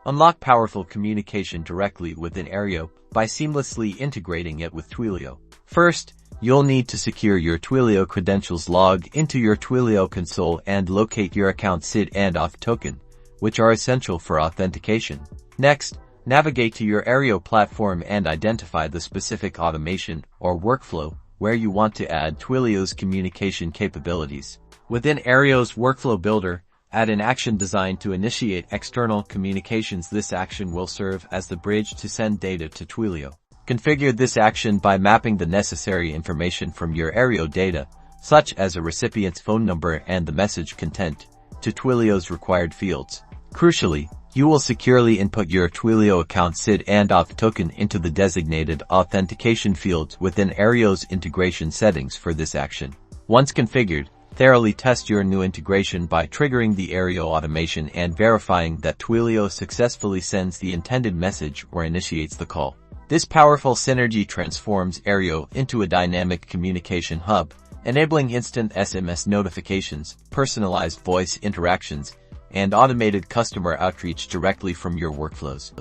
Unlock powerful communication directly within Aereo by seamlessly integrating it with Twilio. First, you'll need to secure your Twilio credentials, log into your Twilio console, and locate your account SID and auth token, which are essential for authentication. Next, navigate to your Aereo platform and identify the specific automation or workflow where you want to add Twilio's communication capabilities. Within Aereo's Workflow Builder, add an action designed to initiate external communications. This action will serve as the bridge to send data to Twilio. Configure this action by mapping the necessary information from your Aereo data, such as a recipient's phone number and the message content, to Twilio's required fields. Crucially, you will securely input your Twilio account SID and auth token into the designated authentication fields within Aereo's integration settings for this action. Once configured, thoroughly test your new integration by triggering the Aereo automation and verifying that Twilio successfully sends the intended message or initiates the call. This powerful synergy transforms Aereo into a dynamic communication hub, enabling instant SMS notifications, personalized voice interactions, and automated customer outreach directly from your workflows.